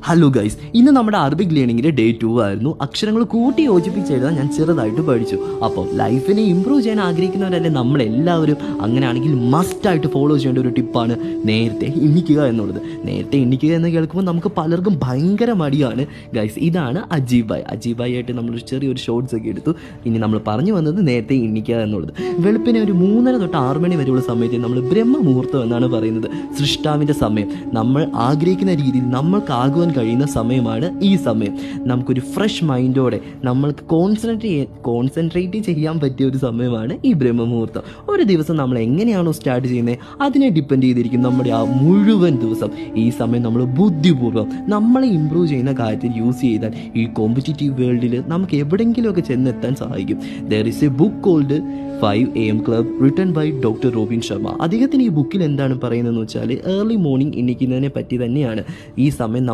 Hello guys, ഇന്ന് നമ്മുടെ Arabic ലേണിങ്ങിൻ്റെ day 2 ആയിരുന്നു. അക്ഷരങ്ങൾ കൂട്ടി യോജിപ്പിച്ച് എഴുതാൻ ഞാൻ ചെറുതായിട്ട് പഠിച്ചു. അപ്പോൾ ലൈഫിനെ ഇമ്പ്രൂവ് ചെയ്യാൻ ആഗ്രഹിക്കുന്നവരല്ലേ നമ്മളെല്ലാവരും. അങ്ങനെയാണെങ്കിൽ മസ്റ്റായിട്ട് ഫോളോ ചെയ്യേണ്ട ഒരു ടിപ്പാണ് നേരത്തെ എണ്ണിക്കുക എന്നുള്ളത്. നേരത്തെ എണ്ണിക്കുക എന്ന് കേൾക്കുമ്പോൾ നമുക്ക് പലർക്കും ഭയങ്കര മടിയാണ് ഗൈസ്. ഇതാണ് അജീബായി ആയിട്ട് നമ്മളൊരു ചെറിയൊരു ഷോർട്സ് ഒക്കെ എടുത്തു. ഇനി നമ്മൾ പറഞ്ഞു വന്നത് നേരത്തെ എണ്ണിക്കുക എന്നുള്ളത്. വെളുപ്പിനെ ഒരു 3:30 തൊട്ട് 6 മണി വരെയുള്ള സമയത്ത് നമ്മൾ ബ്രഹ്മമുഹൂർത്തം എന്നാണ് പറയുന്നത്. സൃഷ്ടാവിൻ്റെ സമയം, നമ്മൾ ആഗ്രഹിക്കുന്ന രീതിയിൽ നമ്മൾക്കാകുവാൻ കഴിയുന്ന സമയമാണ് ഈ സമയം. നമുക്കൊരു ഫ്രഷ് മൈൻഡോടെ നമ്മൾക്ക് കോൺസെൻട്രേറ്റ് ചെയ്യാൻ പറ്റിയ ഒരു സമയമാണ് ഈ ബ്രഹ്മമുഹൂർത്തം. ഒരു ദിവസം നമ്മൾ എങ്ങനെയാണോ സ്റ്റാർട്ട് ചെയ്യുന്നത് അതിനെ ഡിപ്പെൻഡ് ചെയ്തിരിക്കും നമ്മുടെ ആ മുഴുവൻ ദിവസം. ഈ സമയം നമ്മൾ ബുദ്ധിപൂർവ്വം നമ്മളെ ഇമ്പ്രൂവ് ചെയ്യുന്ന കാര്യത്തിൽ യൂസ് ചെയ്താൽ ഈ കോമ്പറ്റീറ്റീവ് വേൾഡിൽ നമുക്ക് എവിടെയെങ്കിലുമൊക്കെ ചെന്നെത്താൻ സഹായിക്കും. There is a book called 5 AM Club written by doctor Robin Sharma. അദ്ദേഹത്തിന് ഈ ബുക്കിൽ എന്താണ് പറയുന്നതെന്ന് വെച്ചാൽ ഏർലി മോർണിംഗ് എണ്ണിക്കുന്നതിനെ പറ്റി തന്നെയാണ്. ഈ സമയം